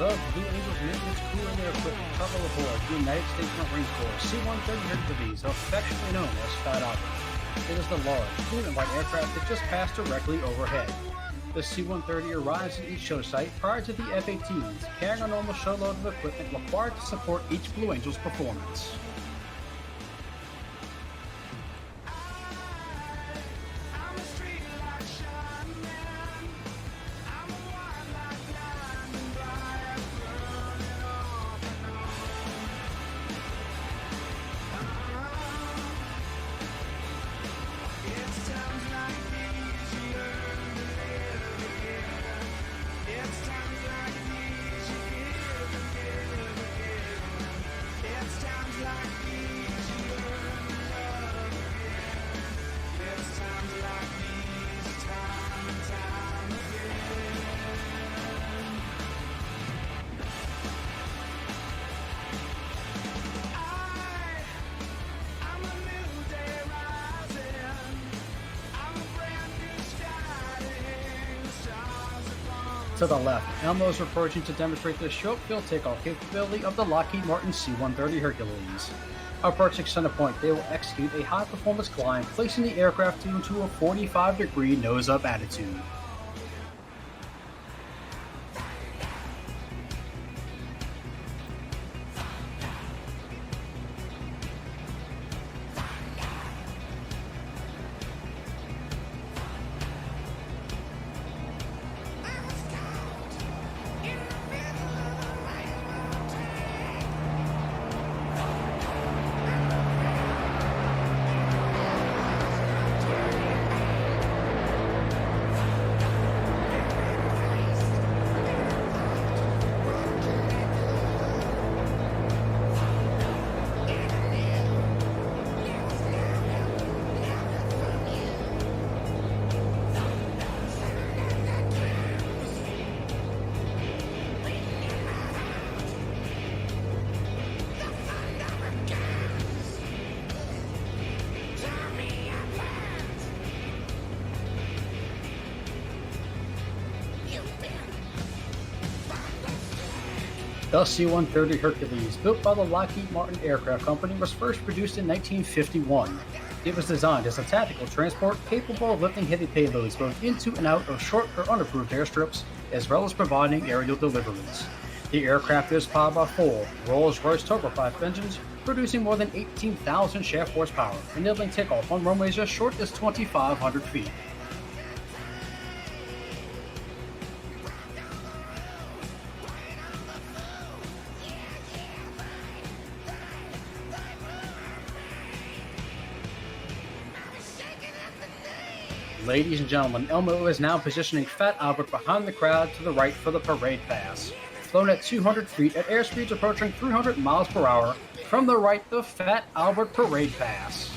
The Blue Angels maintenance crew and their equipment travel aboard the United States Marine Corps C-130 Hercules, affectionately known as Fat Albert. It is the large, blue and white aircraft that just passed directly overhead. The C-130 arrives at each show site prior to the F-18s, carrying a normal show load of equipment required to support each Blue Angels performance. To the left, Elmo is approaching to demonstrate the short field takeoff capability of the Lockheed Martin C-130 Hercules. Approaching center point, they will execute a high-performance climb, placing the aircraft into a 45-degree nose-up attitude. The C-130 Hercules, built by the Lockheed Martin Aircraft Company, was first produced in 1951. It was designed as a tactical transport capable of lifting heavy payloads both into and out of short or unapproved airstrips, as well as providing aerial deliveries. The aircraft is powered by four Rolls-Royce turboprop engines, producing more than 18,000 shaft horsepower, enabling takeoff on runways as short as 2,500 feet. Ladies and gentlemen, Elmo is now positioning Fat Albert behind the crowd to the right for the parade pass. Flown at 200 feet at airspeeds approaching 300 miles per hour, from the right the Fat Albert parade pass.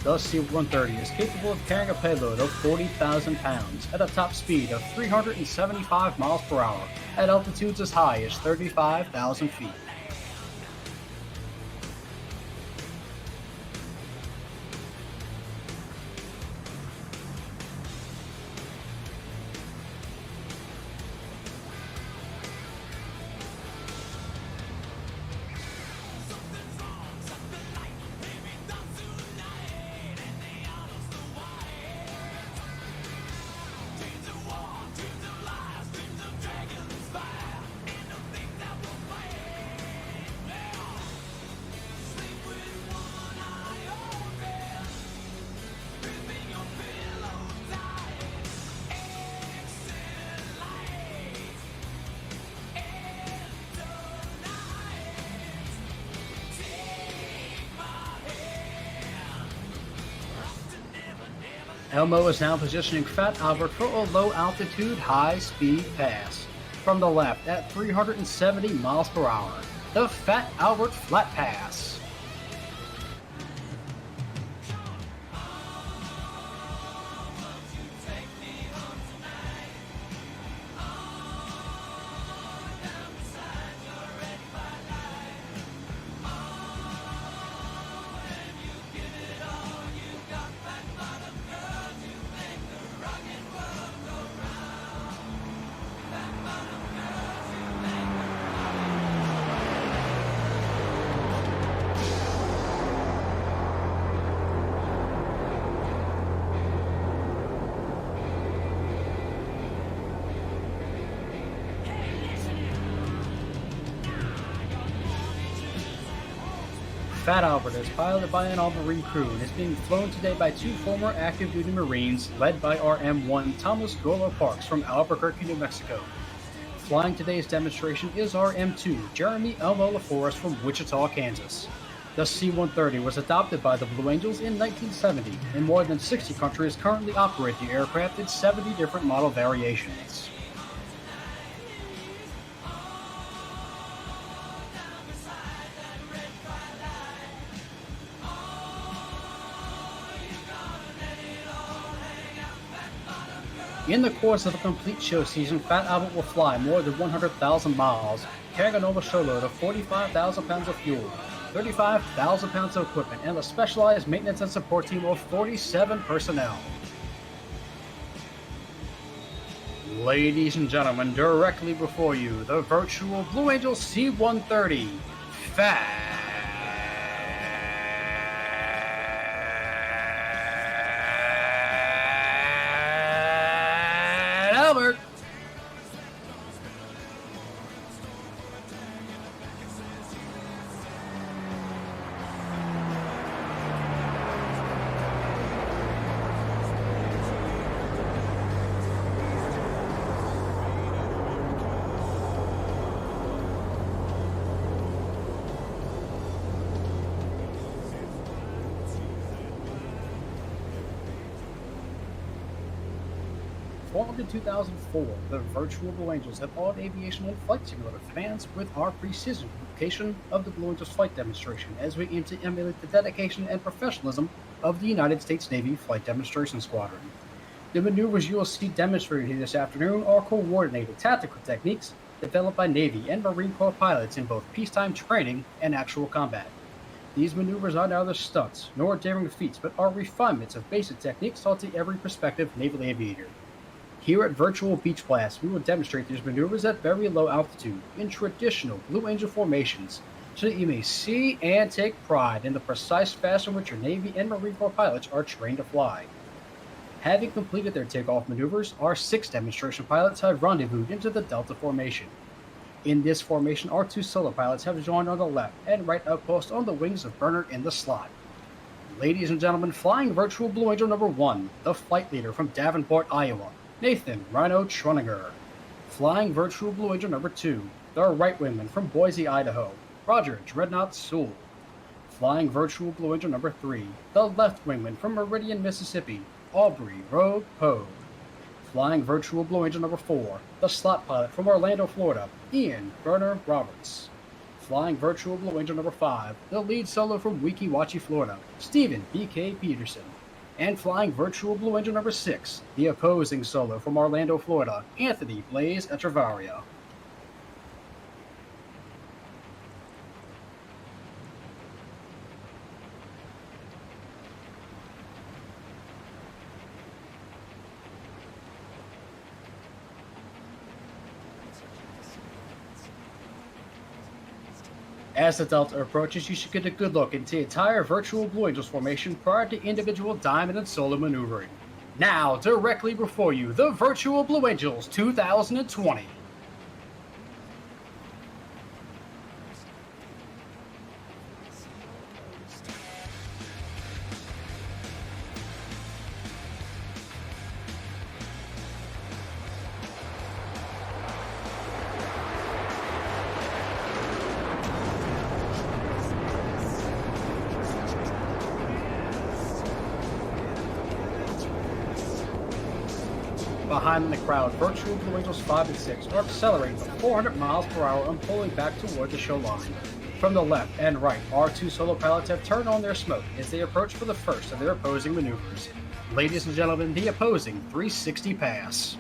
The C-130 is capable of carrying a payload of 40,000 pounds at a top speed of 375 miles per hour at altitudes as high as 35,000 feet. Elmo is now positioning Fat Albert for a low-altitude, high-speed pass. From the left at 370 miles per hour, the Fat Albert Flat Pass. Fat Albert is piloted by an all-Marine crew and is being flown today by two former active duty Marines led by RM-1 Thomas Golo Parks from Albuquerque, New Mexico. Flying today's demonstration is RM-2 Jeremy Elmo LaForest from Wichita, Kansas. The C-130 was adopted by the Blue Angels in 1970, and more than 60 countries currently operate the aircraft in 70 different model variations. In the course of a complete show season, Fat Albert will fly more than 100,000 miles, carrying an overshow load of 45,000 pounds of fuel, 35,000 pounds of equipment, and a specialized maintenance and support team of 47 personnel. Ladies and gentlemen, directly before you, the virtual Blue Angel C-130, Fat Albert. Formed in 2004, the virtual Blue Angels have awed aviation and flight simulator fans with our precision replication of the Blue Angels flight demonstration as we aim to emulate the dedication and professionalism of the United States Navy Flight Demonstration Squadron. The maneuvers you will see demonstrated here this afternoon are coordinated tactical techniques developed by Navy and Marine Corps pilots in both peacetime training and actual combat. These maneuvers are neither stunts nor daring feats, but are refinements of basic techniques taught to every prospective naval aviator. Here at Virtual Beach Blast, we will demonstrate these maneuvers at very low altitude in traditional Blue Angel formations so that you may see and take pride in the precise fashion in which your Navy and Marine Corps pilots are trained to fly. Having completed their takeoff maneuvers, our 6 demonstration pilots have rendezvoused into the Delta formation. In this formation, our 2 solo pilots have joined on the left and right outpost on the wings of Bernard in the slot. Ladies and gentlemen, flying Virtual Blue Angel number 1, the flight leader from Davenport, Iowa, Nathan Rhino Truninger. Flying Virtual Blue Angel number 2, the right wingman from Boise, Idaho, Roger Dreadnought Sewell. Flying Virtual Blue Angel number 3, the left wingman from Meridian, Mississippi, Aubrey Rogue Pogue. Flying Virtual Blue Angel number 4, the slot pilot from Orlando, Florida, Ian Berner Roberts. Flying Virtual Blue Angel number 5, the lead solo from Weeki Wachee, Florida, Stephen B.K. Peterson. And flying Virtual Blue Angel number 6, the opposing solo from Orlando, Florida, Anthony Blaze Echevarria. As the Delta approaches, you should get a good look into the entire Virtual Blue Angels formation prior to individual diamond and solo maneuvering. Now, directly before you, the Virtual Blue Angels 2020. Behind in the crowd, Virtual Blue Angels 5 and 6 are accelerating to 400 miles per hour and pulling back toward the show line. From the left and right, our two solo pilots have turned on their smoke as they approach for the first of their opposing maneuvers. Ladies and gentlemen, the opposing 360 pass.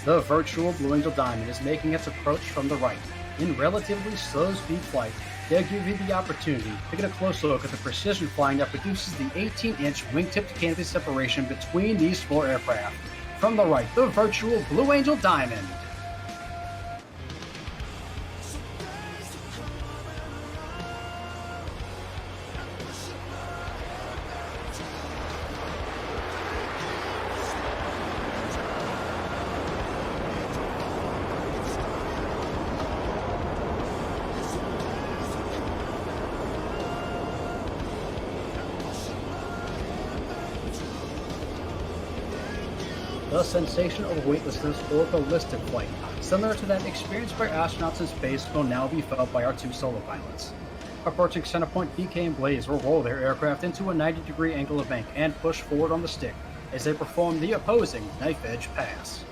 The Virtual Blue Angel Diamond is making its approach from the right. In relatively slow speed flight, they'll give you the opportunity to get a close look at the precision flying that produces the 18-inch wingtip canopy separation between these four aircraft. From the right, the Virtual Blue Angel Diamond. The sensation of weightlessness or ballistic flight, similar to that experienced by astronauts in space, will now be felt by our two solo pilots. Approaching center point, BK and Blaze will roll their aircraft into a 90-degree angle of bank and push forward on the stick as they perform the opposing knife edge pass.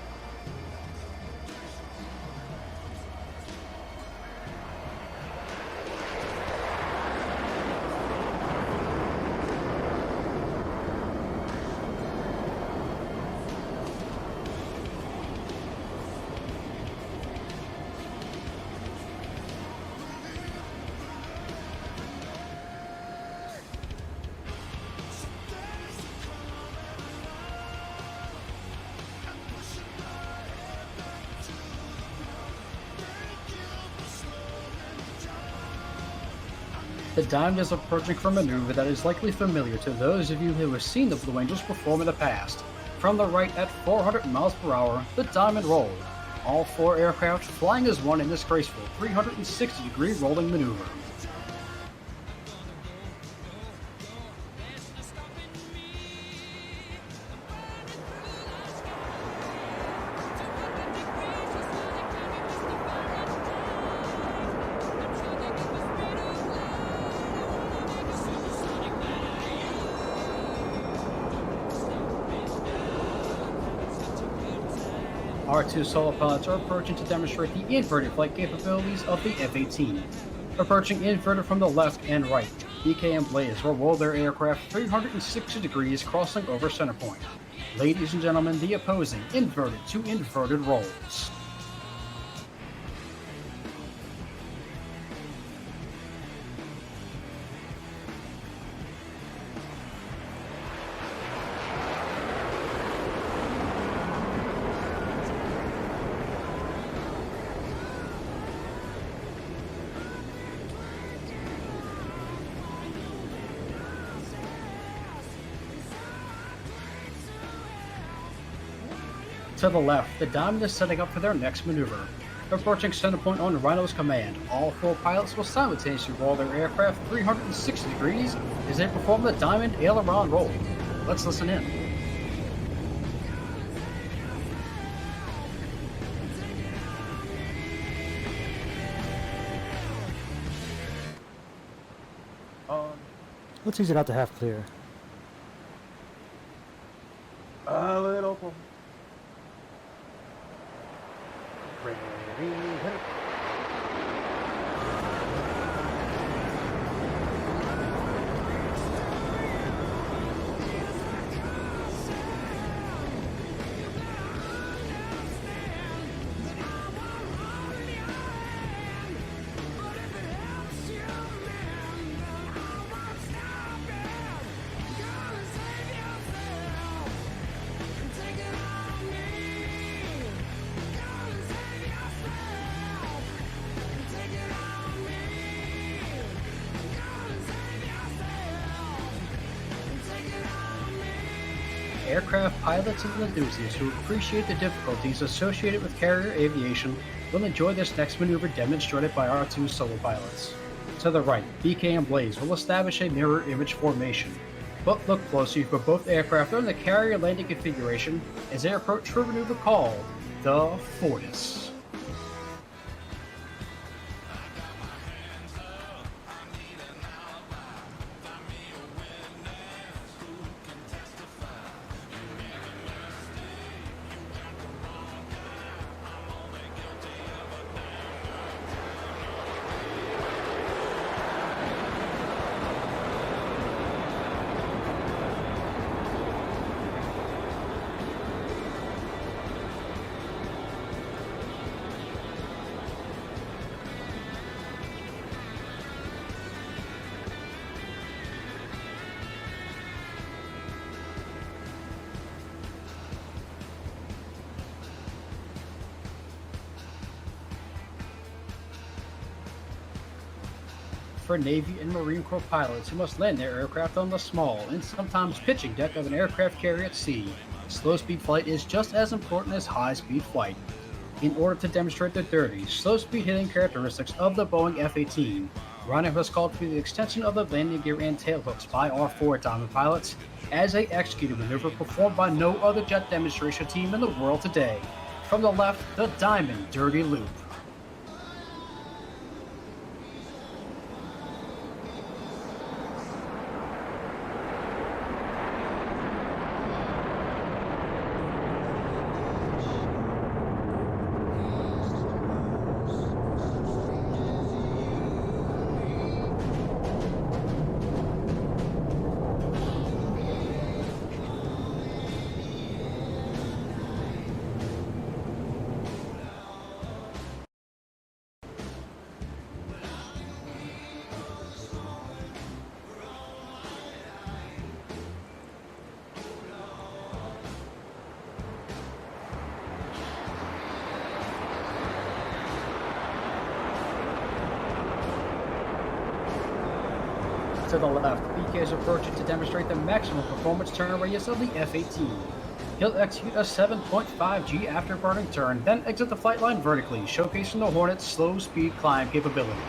The Diamond is approaching for a maneuver that is likely familiar to those of you who have seen the Blue Angels perform in the past. From the right at 400 miles per hour, the Diamond roll. All four aircraft flying as one in this graceful 360-degree rolling maneuver. Our two solo pilots are approaching to demonstrate the inverted flight capabilities of the F-18. Approaching inverted from the left and right, BK and Blaze will roll their aircraft 360 degrees, crossing over center point. Ladies and gentlemen, the opposing inverted to inverted rolls. To the left, the Diamond is setting up for their next maneuver. Approaching center point on Rhino's command, all four pilots will simultaneously roll their aircraft 360 degrees as they perform the Diamond aileron roll. Let's listen in. Looks easy not to have clear. A little. Ready, hit it. aircraft pilots and enthusiasts who appreciate the difficulties associated with carrier aviation will enjoy this next maneuver demonstrated by our two solo pilots. To the right, BK and Blaze will establish a mirror image formation, but look closely for both aircraft are in the carrier landing configuration as they approach for a maneuver called the Fortis. For Navy and Marine Corps pilots who must land their aircraft on the small and sometimes pitching deck of an aircraft carrier at sea, slow-speed flight is just as important as high-speed flight. In order to demonstrate the dirty, slow-speed hitting characteristics of the Boeing F-18, Rhino has called for the extension of the landing gear and tailhooks by our four-diamond pilots as they execute a maneuver performed by no other jet demonstration team in the world today. From the left, the Diamond Dirty Loop. To the left, BK is approaching to demonstrate the maximum performance turn radius of the F-18. He'll execute a 7.5G afterburning turn, then exit the flight line vertically, showcasing the Hornet's slow-speed climb capability.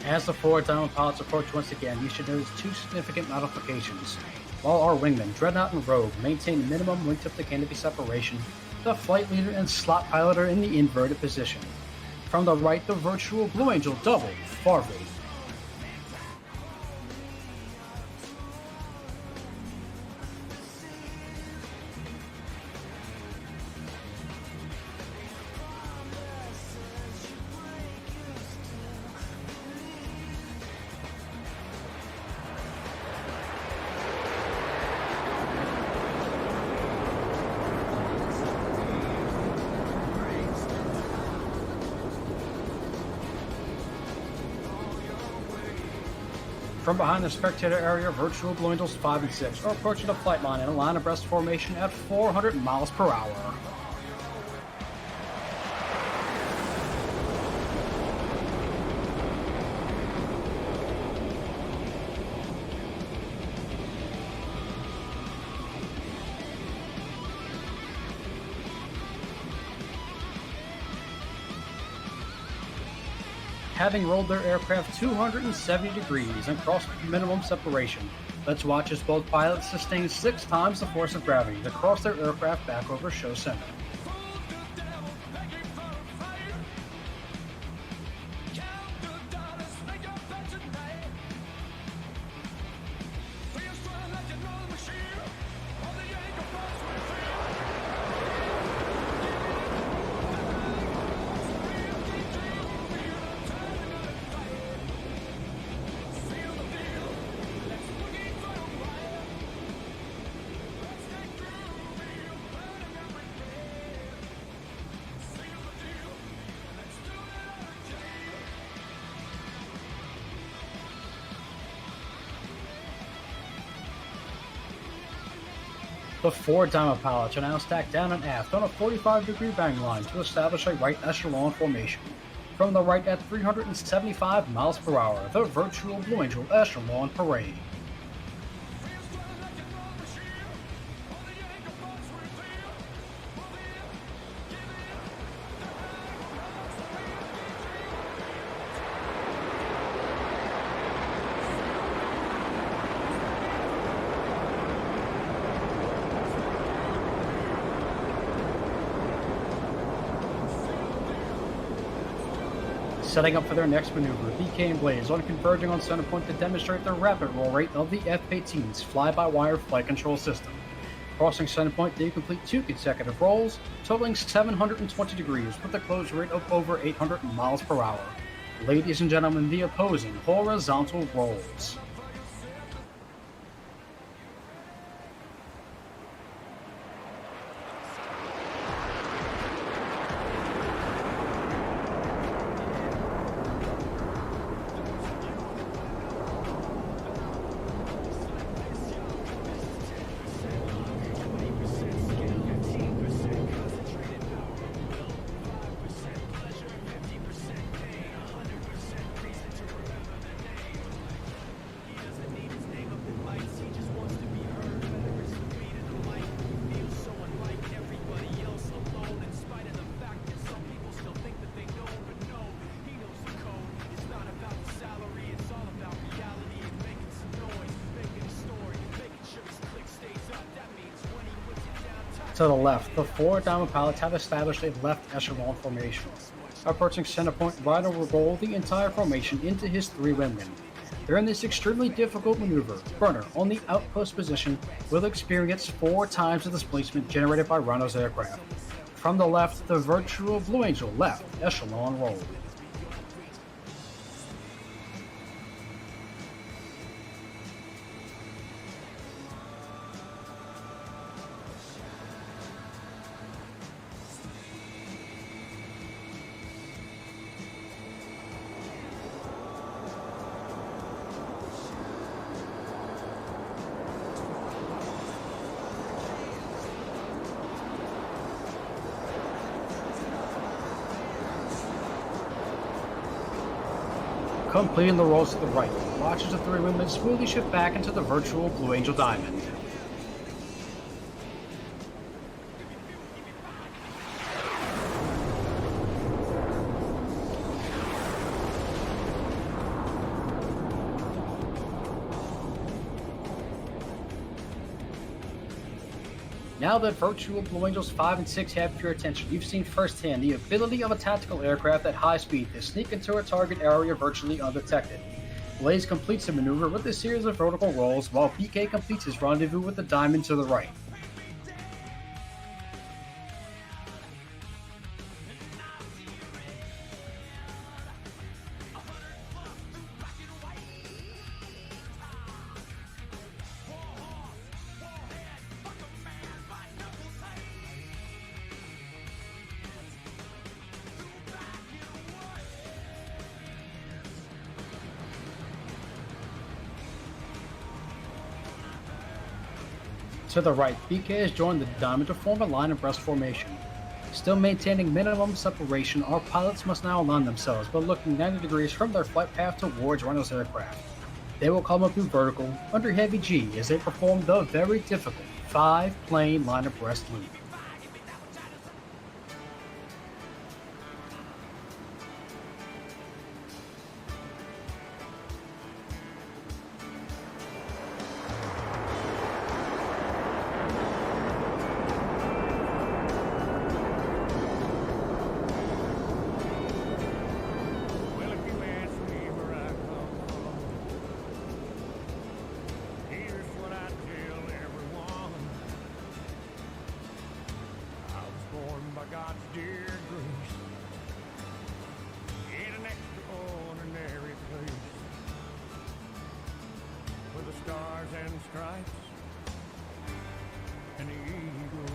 As the four-diamond pilots approach once again, you should notice two significant modifications. While our wingmen, Dreadnought and Rogue, maintain minimum wingtip to canopy separation, the flight leader and slot pilot are in the inverted position. From the right, the virtual Blue Angel double, Farvey. From behind the spectator area, virtual Blue Angels 5 and 6 are approaching the flight line in a line abreast formation at 400 miles per hour. Having rolled their aircraft 270 degrees and crossed minimum separation, let's watch as both pilots sustain 6 times the force of gravity to cross their aircraft back over show center. The 4 diamond pilots are now stacked down and aft on a 45-degree bang line to establish a right echelon formation. From the right at 375 miles per hour, the virtual Blue Angel echelon parade. Setting up for their next maneuver, BK and Blaze are converging on center point to demonstrate the rapid roll rate of the F-18's fly-by-wire flight control system. Crossing center point, they complete 2 consecutive rolls, totaling 720 degrees with a close rate of over 800 miles per hour. Ladies and gentlemen, the opposing horizontal rolls. To the left, the 4 diamond pilots have established a left echelon formation. Approaching center point, Ryder will roll the entire formation into his 3 wingmen. During this extremely difficult maneuver, Burner, on the outpost position, will experience 4 times the displacement generated by Rhino's aircraft. From the left, the virtual Blue Angel left echelon roll. Completing the rolls to the right, watches the 3 wingmen smoothly shift back into the virtual Blue Angel Diamond. Now that virtual Blue Angels 5 and 6 have your attention, you've seen firsthand the ability of a tactical aircraft at high speed to sneak into a target area virtually undetected. Blaze completes the maneuver with a series of vertical rolls, while BK completes his rendezvous with the diamond to the right. To the right, BK has joined the diamond to form a line abreast formation. Still maintaining minimum separation, our pilots must now align themselves by looking 90 degrees from their flight path towards Rhino's aircraft. They will come up through vertical, under heavy G, as they perform the very difficult 5-plane line abreast loop. God's dear grace in an extraordinary place where the stars and stripes and the eagle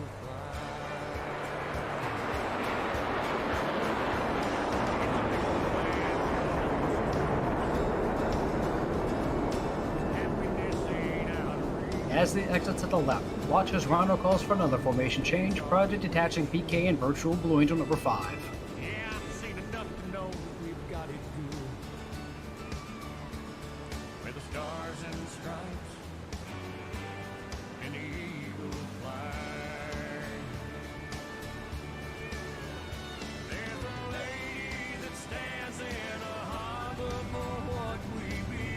As they exit to the left, watch as Rhino calls for another formation change prior to detaching PK and Virtual Blue Angel number 5. Yeah, I've seen enough to know that we've got it good. Where the stars and stripes and the eagle fly. There's a lady that stands in a harbor for what we believe.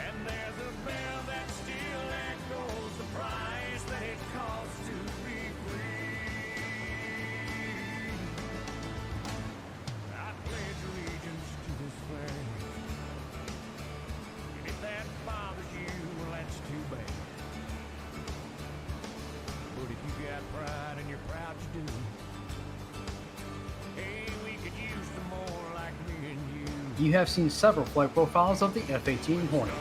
And there's a bell that still echoes the price that it costs to be free. I pledge allegiance to this flag. And if that bothers you, well, that's too bad. But if you got pride and you're proud you do, hey, we could use some more like me and you. You have seen several flight profiles of the F-18 Hornet.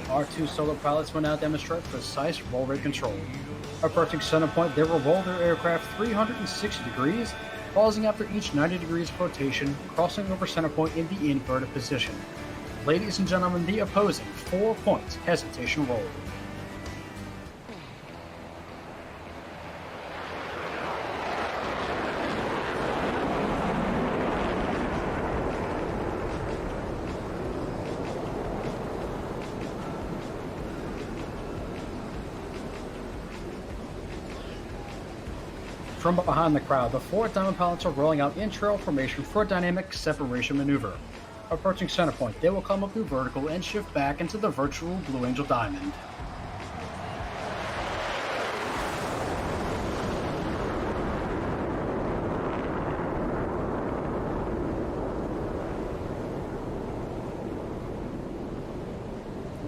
Our two solo pilots will now demonstrate precise roll rate control. Approaching center point, they will roll their aircraft 360 degrees, pausing after each 90 degrees of rotation, crossing over center point in the inverted position. Ladies and gentlemen, the opposing 4 points hesitation roll. From behind the crowd, the 4 diamond pilots are rolling out in trail formation for a dynamic separation maneuver. Approaching center point, they will come up through vertical and shift back into the Virtual Blue Angel Diamond.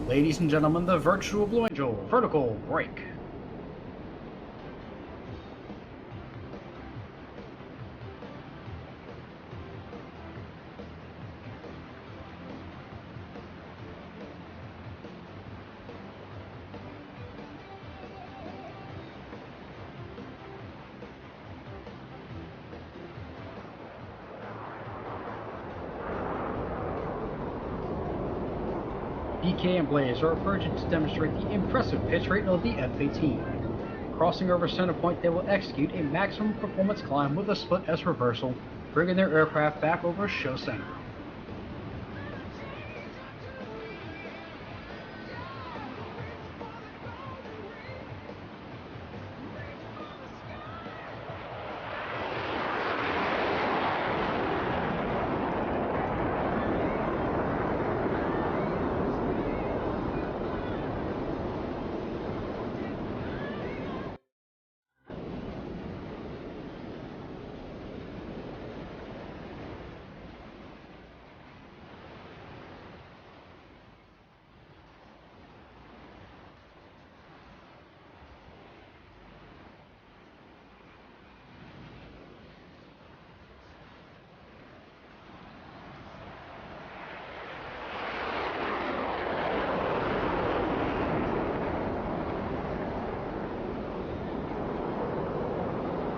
Ladies and gentlemen, the Virtual Blue Angel vertical break. PK and Blaze are approaching to demonstrate the impressive pitch rate of the F-18. Crossing over center point, they will execute a maximum performance climb with a split S reversal, bringing their aircraft back over show center.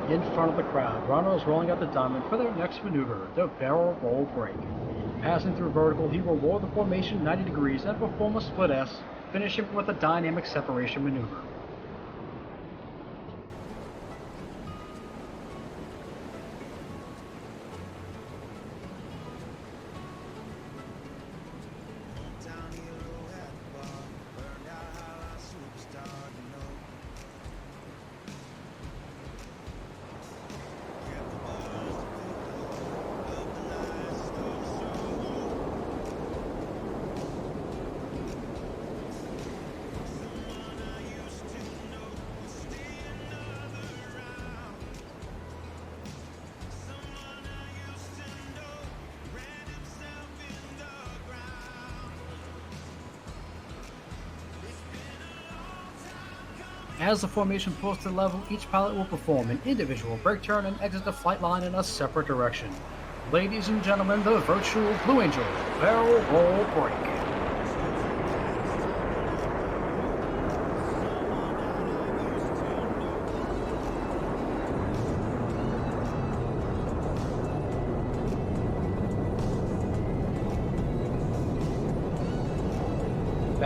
In front of the crowd, Rhino is rolling out the diamond for their next maneuver, the barrel roll break. Passing through vertical, he will roll the formation 90 degrees and perform a split S, finishing with a dynamic separation maneuver. As the formation pulls to level, each pilot will perform an individual brake turn and exit the flight line in a separate direction. Ladies and gentlemen, the Virtual Blue Angel barrel roll break.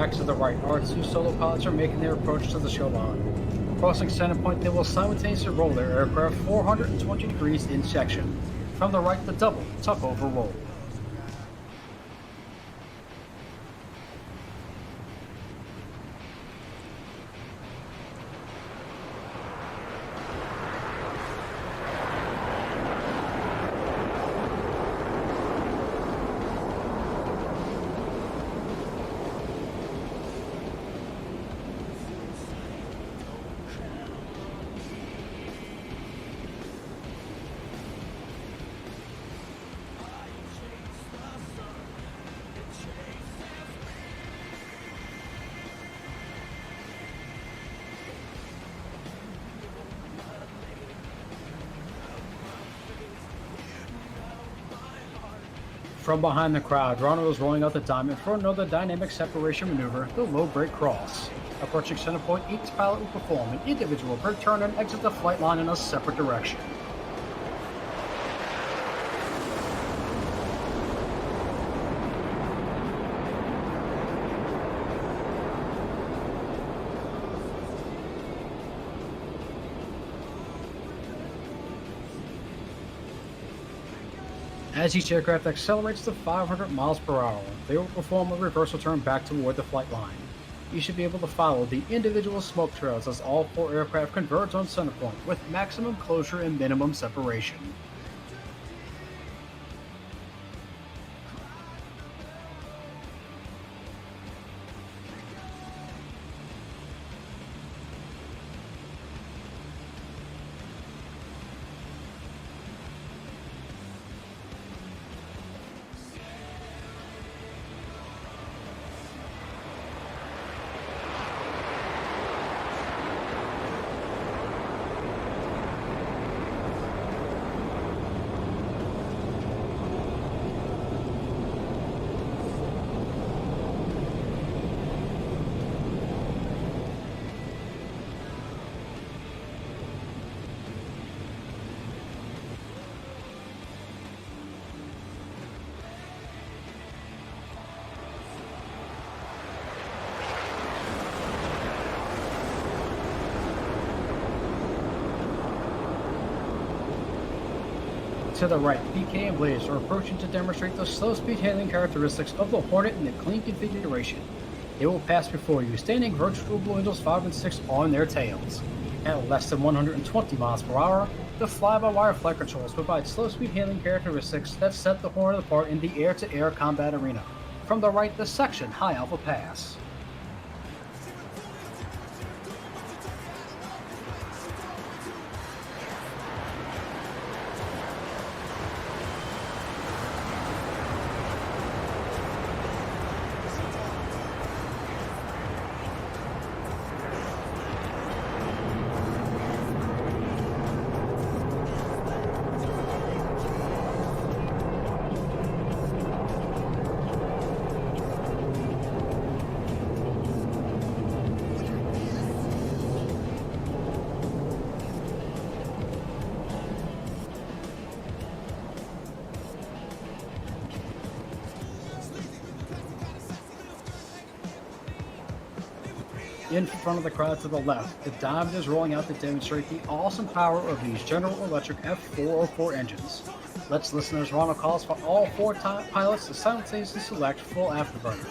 track to the right, our two solo pilots are making their approach to the show line. Crossing center point, they will simultaneously roll their aircraft 420 degrees in section. From the right, the double tuck over roll. From behind the crowd, Ronald is rolling out the diamond for another dynamic separation maneuver, the low brake cross. Approaching center point, each pilot will perform an individual brake turn and exit the flight line in a separate direction. As each aircraft accelerates to 500 miles per hour, they will perform a reversal turn back toward the flight line. You should be able to follow the individual smoke trails as all four aircraft converge on center point with maximum closure and minimum separation. To the right, PK and Blaze are approaching to demonstrate the slow speed handling characteristics of the Hornet in the clean configuration. They will pass before you, standing vertical Blue Angels 5 and 6 on their tails. At less than 120 miles per hour, the fly-by-wire flight controls provide slow speed handling characteristics that set the Hornet apart in the air-to-air combat arena. From the right, the section High Alpha Pass. In front of the crowd to the left, the Diamond is rolling out to demonstrate the awesome power of these General Electric F404 engines. Let's listen as Ronald calls for all four pilots to simultaneously select full afterburner.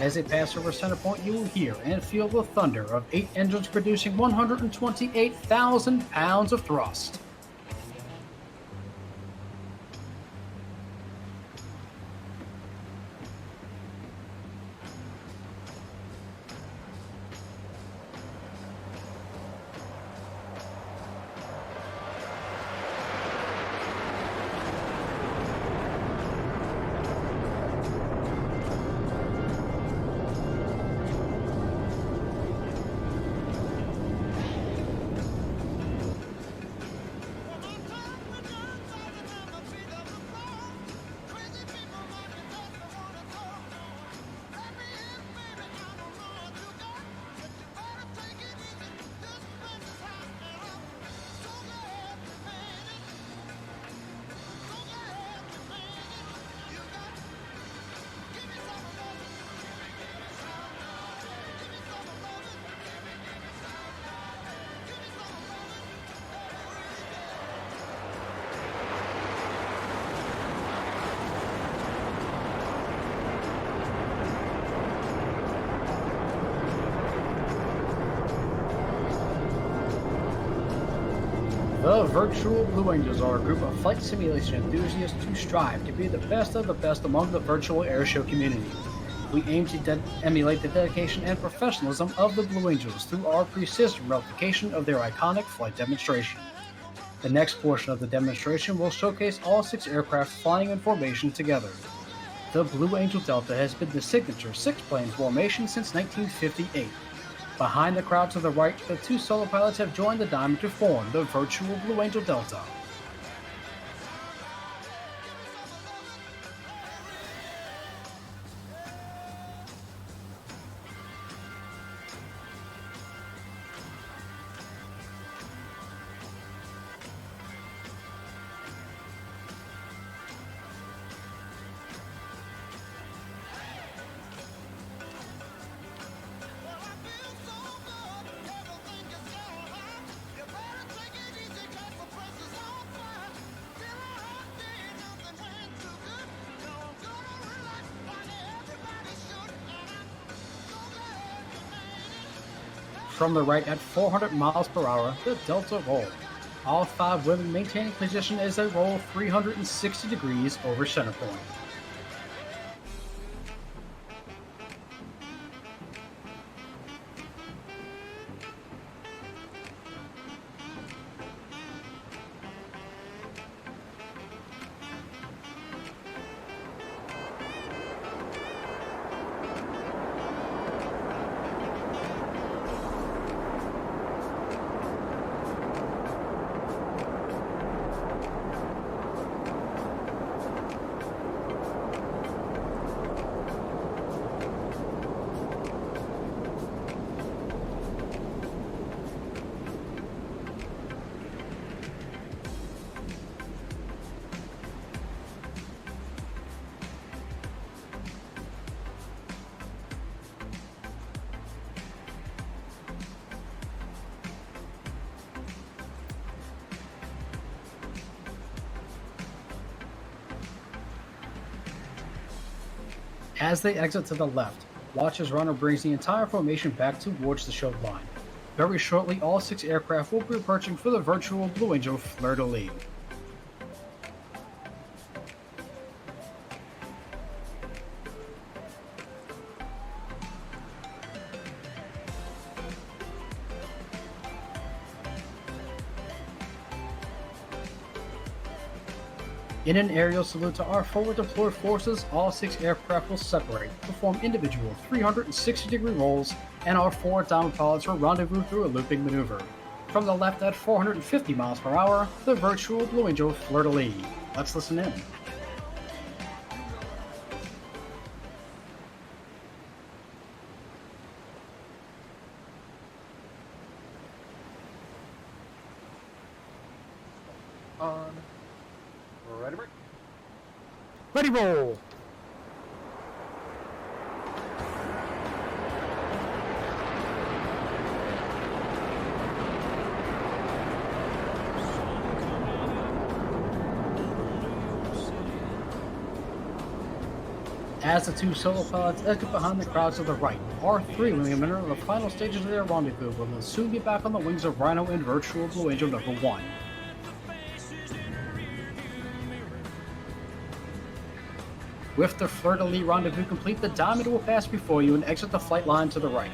As they pass over center point, you will hear and feel the thunder of 8 engines producing 128,000 pounds of thrust. The Virtual Blue Angels are a group of flight simulation enthusiasts who strive to be the best of the best among the virtual airshow community. We aim to emulate the dedication and professionalism of the Blue Angels through our precision replication of their iconic flight demonstration. The next portion of the demonstration will showcase all 6 aircraft flying in formation together. The Blue Angel Delta has been the signature 6-plane formation since 1958. Behind the crowd to the right, the 2 solo pilots have joined the diamond to form the Virtual Blue Angel Delta. From the right at 400 miles per hour, the Delta rolled. All 5 women maintaining position as they roll 360 degrees over center point. As they exit to the left, watch as Runner brings the entire formation back towards the show line. Very shortly, all 6 aircraft will be approaching for the Virtual Blue Angel fleur-de-lis. In an aerial salute to our forward deployed forces, all 6 aircraft will separate, perform individual 360-degree rolls, and our 4 diamond pilots will rendezvous through a looping maneuver. From the left at 450 miles per hour, the Virtual Blue Angel fleur-de-lis. Let's listen in. On. Ready, break. Ready, roll! As the 2 solo pilots exit behind the crowd to the right, our 3 women enter the final stages of their rendezvous and will soon be back on the wings of Rhino and Virtual Blue Angel number 1. With the fleur-de-lis rendezvous complete, the diamond will pass before you and exit the flight line to the right.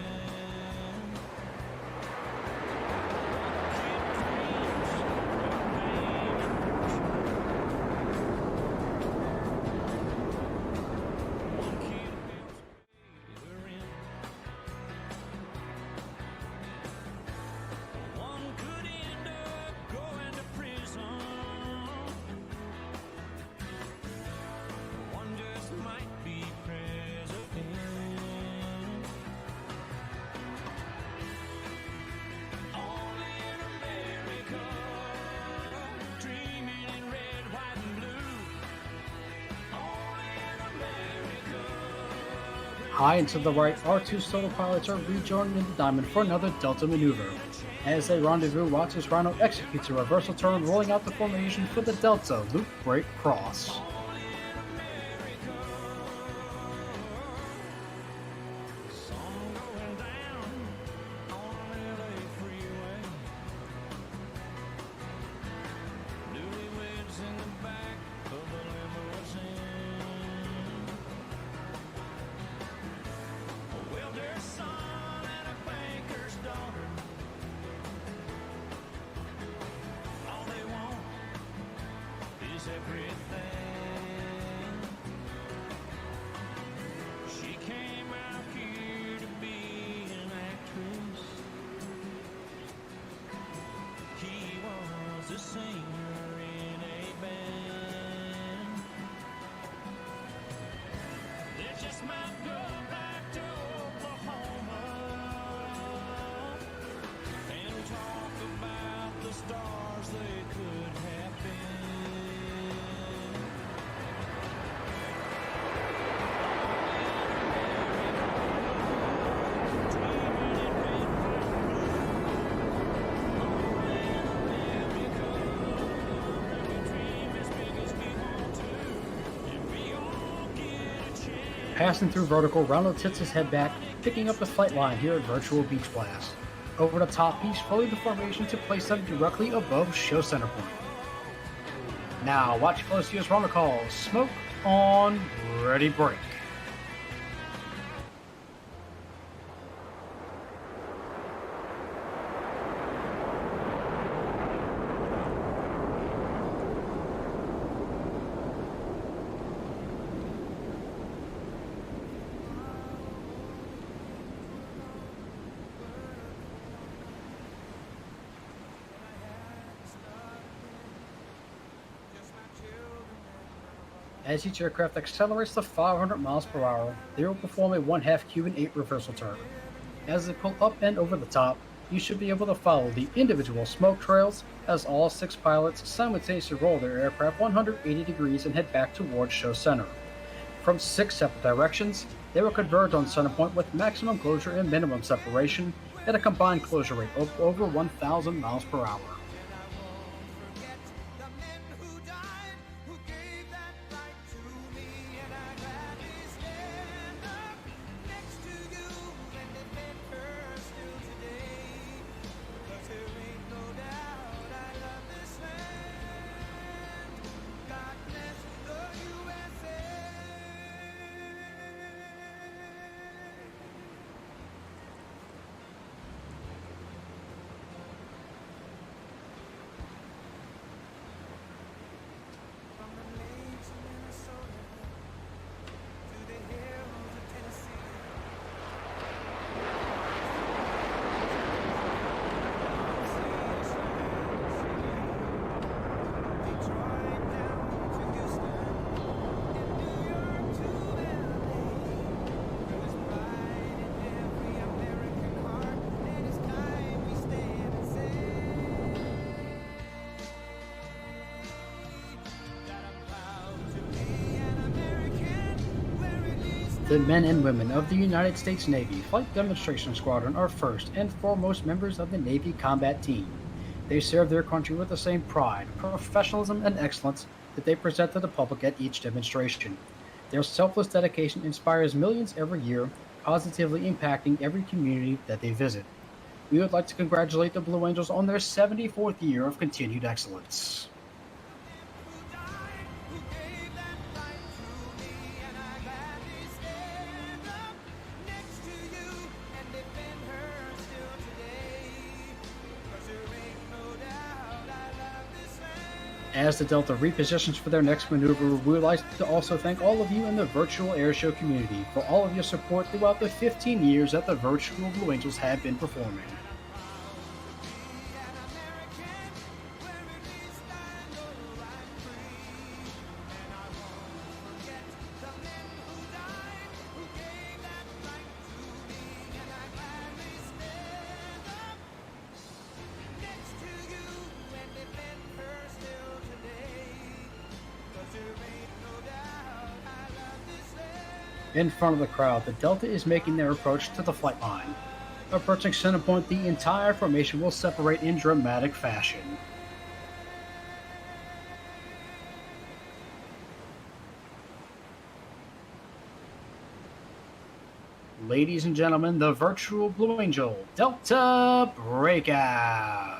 High and to the right, our 2 solo pilots are rejoining the diamond for another Delta maneuver. As they rendezvous, watch as Rhino executes a reversal turn, rolling out the formation for the Delta loop break cross. everything. She came out here to be an actress. He was a singer in a band. They just might go back to Oklahoma and talk about the stars they could have been. Passing through vertical, Ronald tilts his head back, picking up the flight line here at Virtual Beach Blast. Over the top, he's fully the formation to place them directly above show center point. Now, watch closely as Ronald calls, smoke on, ready break. As each aircraft accelerates to 500 miles per hour, they will perform a 1/2 Cuban 8 reversal turn. As they pull up and over the top, you should be able to follow the individual smoke trails as all 6 pilots simultaneously roll their aircraft 180 degrees and head back towards show center. From 6 separate directions, they will converge on center point with maximum closure and minimum separation at a combined closure rate of over 1,000 miles per hour. The men and women of the United States Navy Flight Demonstration Squadron are first and foremost members of the Navy combat team. They serve their country with the same pride, professionalism, and excellence that they present to the public at each demonstration. Their selfless dedication inspires millions every year, positively impacting every community that they visit. We would like to congratulate the Blue Angels on their 74th year of continued excellence. As the Delta repositions for their next maneuver, we would like to also thank all of you in the virtual airshow community for all of your support throughout the 15 years that the virtual Blue Angels have been performing. In front of the crowd, the Delta is making their approach to the flight line. Approaching center point, the entire formation will separate in dramatic fashion. Ladies and gentlemen, the virtual Blue Angel Delta Breakout.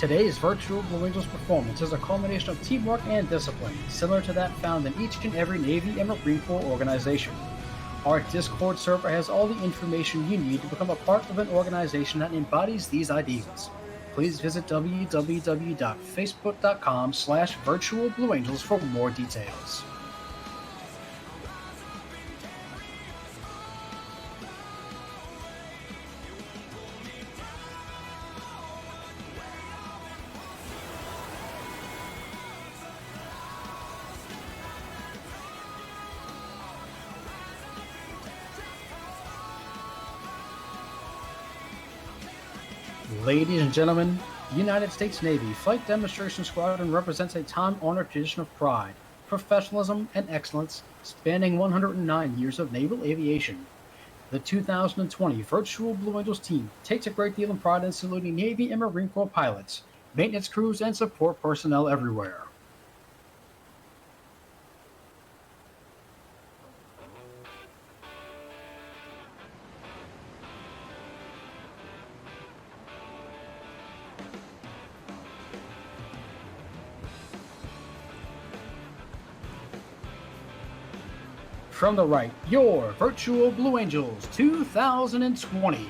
Today's Virtual Blue Angels performance is a culmination of teamwork and discipline, similar to that found in each and every Navy and Marine Corps organization. Our Discord server has all the information you need to become a part of an organization that embodies these ideals. Please visit www.facebook.com/virtualblueangels for more details. Ladies and gentlemen, United States Navy Flight Demonstration Squadron represents a time-honored tradition of pride, professionalism, and excellence spanning 109 years of naval aviation. The 2020 Virtual Blue Angels team takes a great deal of pride in saluting Navy and Marine Corps pilots, maintenance crews, and support personnel everywhere. From the right, your Virtual Blue Angels 2020.